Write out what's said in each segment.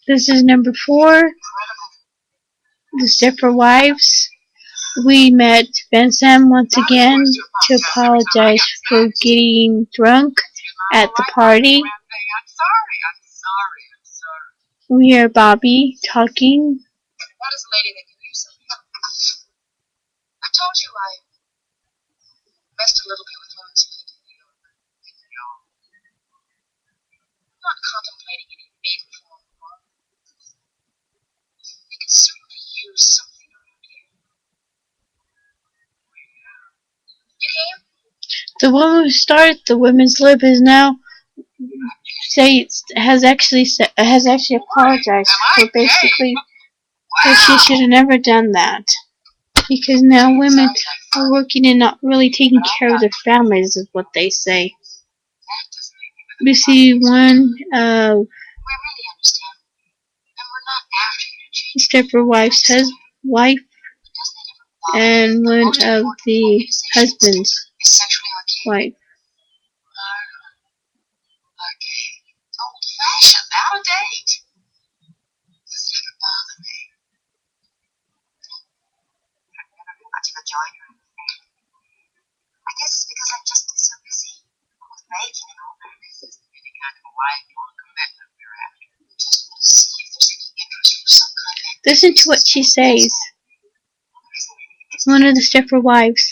This is number 4, the Stepford Wives. We met Ben Sam once again to apologize for getting drunk at the party. We hear Bobby talking. That is a lady that can use something. I told you I messed a little bit with women's feet in New York. I'm not contemplating any big reform. They could certainly use something around here. You came? The woman who started the women's lib is now has actually apologized for basically that she should have never done that, because now women are working and not really taking care of their families, is what they say. We see one of Stepford Wife's wife and one of the husband's wife. Old-fashioned, out of date. Doesn't ever bother me. I've never been much of a joiner. I guess it's because I've just been so busy with baking and all that. Any kind of a lifelong commitment we're after. Just want to see if there's any interest from some kind of... Listen to what she says. One of the Stepford Wives.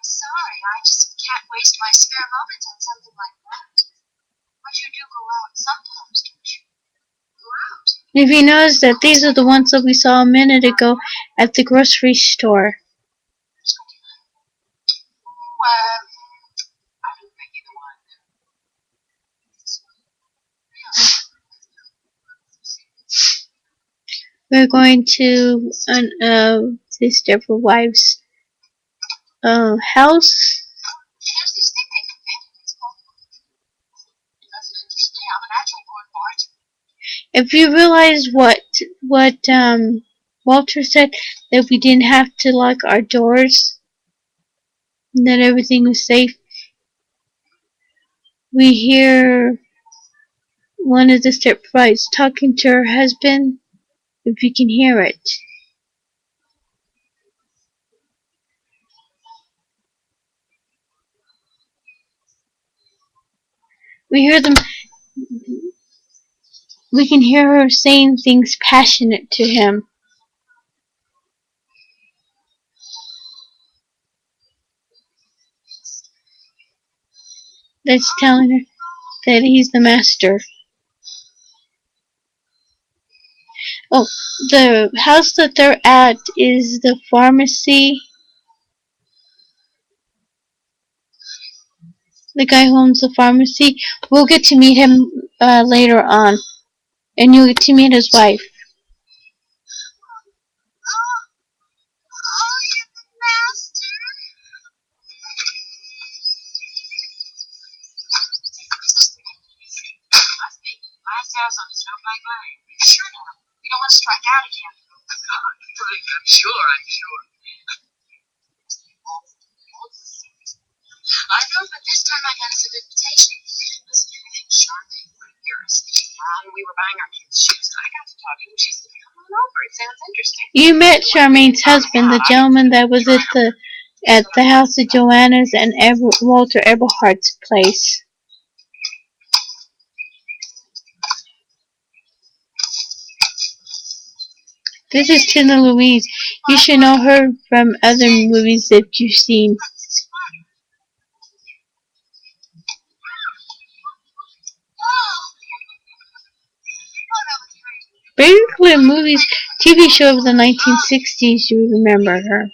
Sorry, I just can't waste my spare moments on something like that. But you do go out sometimes, don't you? Go out. If you notice that these are the ones that we saw a minute ago at the grocery store. Well, I don't think either one. We're going to the Stepford Wives' house. If you realize what Walter said, that we didn't have to lock our doors, and that everything was safe, we hear one of the Stepford Wives talking to her husband. If you can hear it. We can hear her saying things passionate to him. That's telling her that he's the master. Oh, the house that they're at is the pharmacy. The guy who owns the pharmacy. We'll get to meet him later on. And you'll get to meet his wife. Sure now. We don't want to strike out again. I'm sure. I know, but this time I got us an invitation. Listen, everything's Charmaine right here. We were buying our kids' shoes, and I got to talking, and she said, come on over. It sounds interesting. You met Charmaine's husband, the gentleman that was at the house of Joanna's and Walter Eberhardt's place. This is Tina Louise. You should know her from other movies that you've seen. Basically a TV show of the 1960s, you remember her.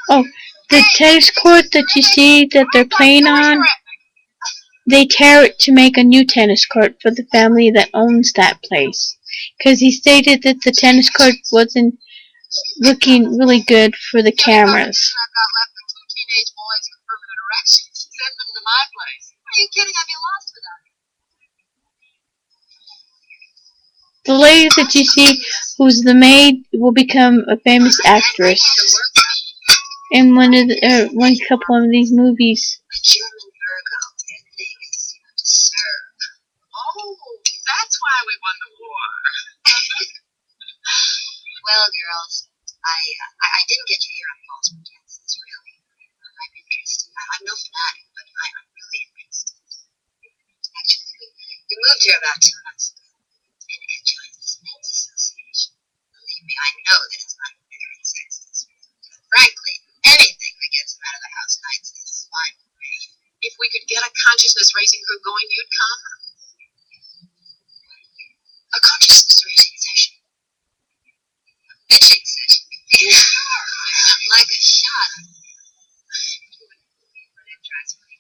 Oh, the tennis court that you see that they're playing on, they tear it to make a new tennis court for the family that owns that place. Because he stated that the tennis court wasn't looking really good for the cameras. The lady that you see, who's the maid, will become a famous actress. in one couple of these movies. A German Virgo, their thing is, to serve. Oh, that's why we won the war. Well, girls, I didn't get you here on false pretenses, really. I'm interested. I'm no fanatic, but I'm really interested. Actually, we moved here about 2 months ago and joined this men's association. Believe me, I know that it's not bitter and sexist. Frankly, anything that gets them out of the house nights is fine with me. If we could get a consciousness raising group going, you'd come. A consciousness raising session. Bitching session. Like a shot. You wouldn't believe what it drives me.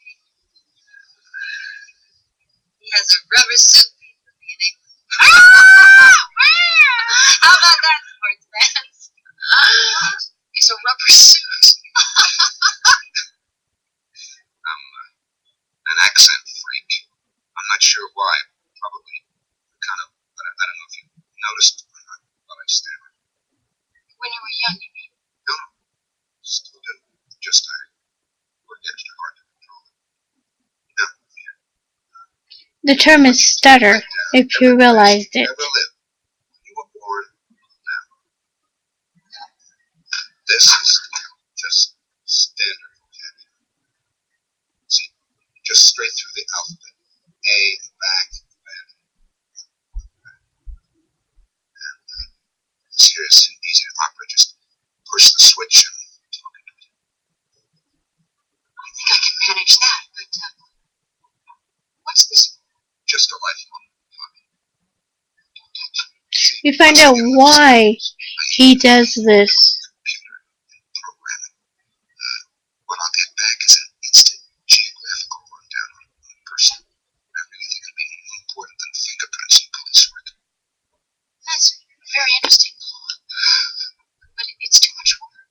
He has a rubber suit made for me in England. How about that, sportsman? It's a rubber suit. I'm an accent freak. I'm not sure why. Probably kind of, I don't know if you noticed or not, but I stammer. When you were young, you mean? No, still do. Just I work extra hard to control it. No, here. The term is stutter, if you realized it. Never lived. When you were born, now. This is just standard vocabulary. See, just straight through the alphabet. A, back, then. And this here is an easy opera. Just push the switch and talk into it. I think I can manage that, but what's this? Just a lifelong hobby. We find out why he does this. Computer and programming. What I'll get back is an instant geographical rundown on a person. I really think it'd be more important than fingerprints and police work. That's very interesting, but it's too much work.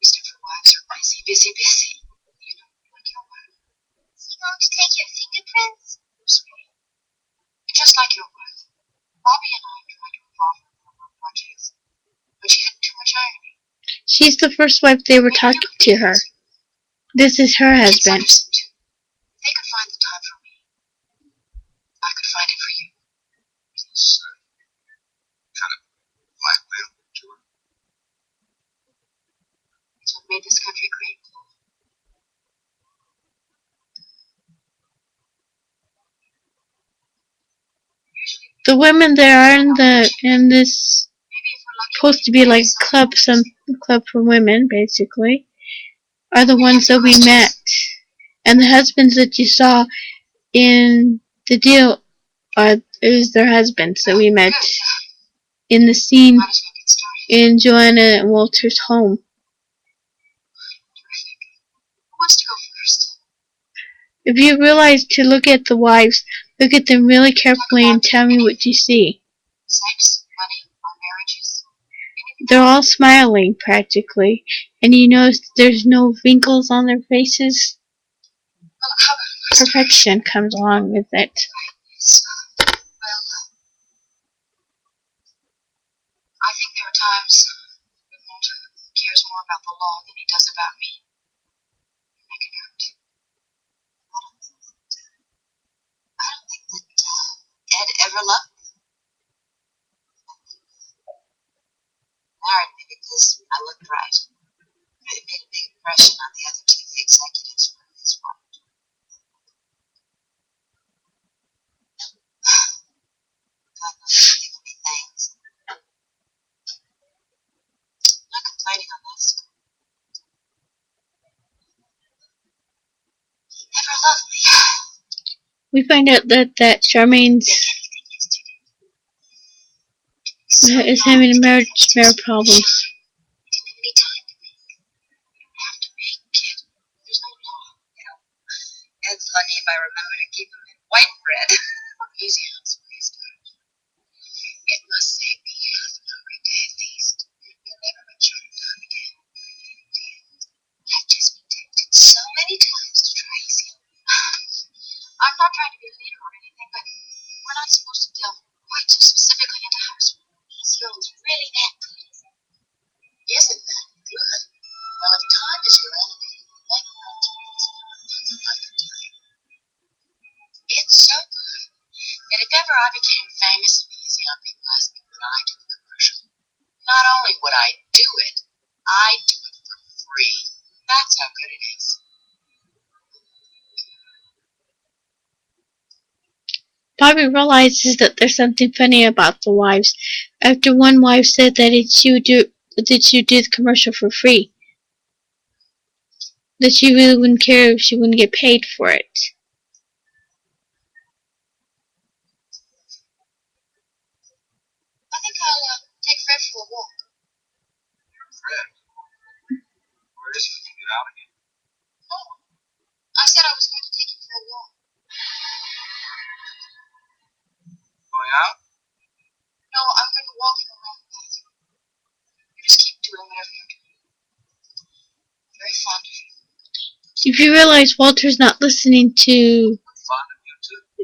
We Stepford wives are busy. You know, like your wife. You want to take your fingerprints? Sweetie. Just like your wife. Bobby and I tried to involve her in our projects, but she had too much irony. She's the first wife they were talking to her. This is her husband. If they could find the time for me, I could find it for you. It's kind of blackmail to her. It's what made this country great. The women that are in this supposed to be like some club for women, basically, are the ones that we met. And the husbands that you saw in the deal is their husbands that we met in the scene in Joanna and Walter's home. Who wants to go first? If you realize to look at the wives, look at them really carefully and tell me what you see. Sex, money, our marriages. They're all smiling, practically, and you notice there's no wrinkles on their faces. Well, how about first? Perfection comes along with it. Well, I think there are times when Walter cares more about the law than he does about me. I can hurt. I don't think that Ed ever loved me. Married me because I looked right. It made a big impression on the other TV executives for his wife. God knows he's given me things. I'm not complaining on that score. He never loved me. We find out that Charmaine's is having marriage problems. Any time to make. You don't have to make, kid. There's no law. You know, Ed's lucky if I remember to keep him in white bread. Easy on his waist. It must save me half an hungry day at least. He'll never mature down again. I've just been tempted so many times to try easy on him. I'm not trying to be a leader or anything, but we're not supposed to delve quite so specifically into housework. These girls really that good. Isn't that good? do it, I do it for free. That's how good it is. Bobby realizes that there's something funny about the wives. After one wife said that she would do the commercial for free, that she really wouldn't care if she wouldn't get paid for it. I think I'll take Fred for a walk. Fred? Where is he? Can you get out again? No. I said I was going to take him for a walk. Going out? No, I'm going to walk him around the bathroom. You just keep doing whatever you're doing. I'm very fond of you. If you realize Walter's not listening to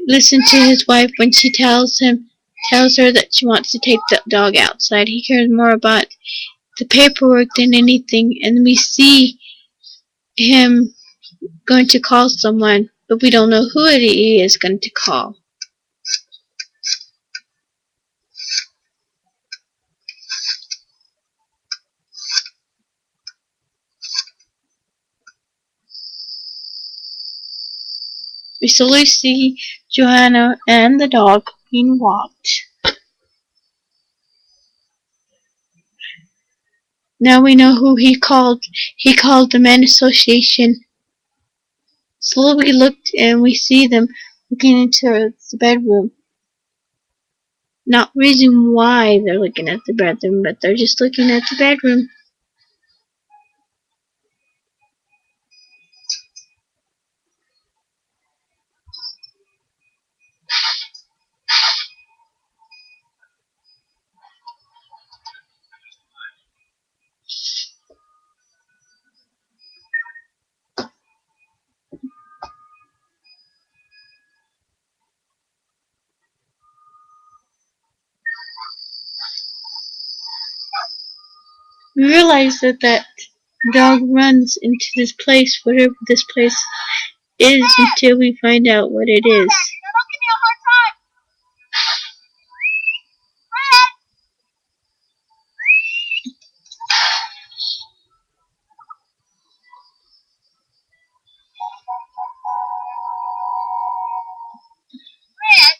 his wife when she tells her that she wants to take the dog outside. He cares more about the paperwork than anything, and we see him going to call someone, but we don't know who he is going to call. We slowly see Joanna and the dog being walked. Now we know who he called. He called the Men Association. Slowly we looked and we see them looking into the bedroom. Not reason why they're looking at the bedroom, but they're just looking at the bedroom. We realize that dog runs into this place, whatever this place is, until we find out what it is. Don't give me a hard time. Fred! Fred!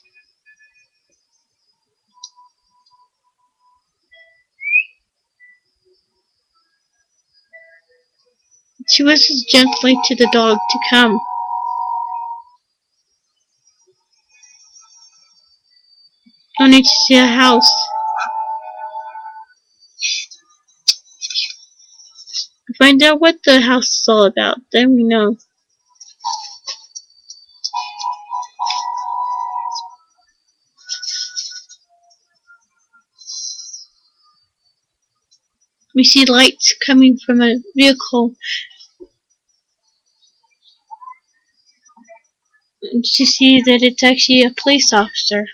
She whistles gently to the dog to come. Only to see a house. We find out what the house is all about, then we know. We see lights coming from a vehicle. And to see that it's actually a police officer.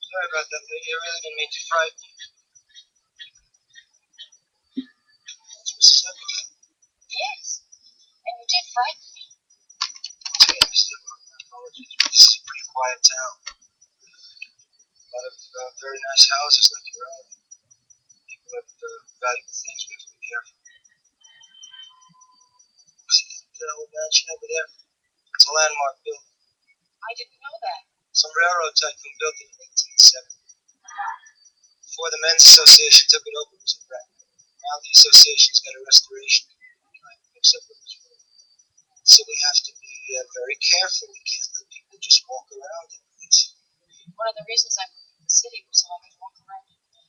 Sorry about that, lady. I really didn't mean to frighten you. That's specific. Yes. And you did frighten me. Yeah, my apologies. This is a pretty quiet town. A lot of very nice houses like your own. People have valuable things. We have to be careful. See that old mansion over there? It's a landmark building. I didn't know that. Some railroad tycoon built it in 1870. Before the Men's Association took it over, it was a wreck. Now the association's got a restoration trying to fix up what was wrong. So we have to be very careful. We can't let people just walk around in it. One of the reasons I moved to the city was so I could walk around in it.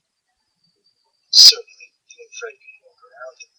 Certainly, you and Fred can walk around in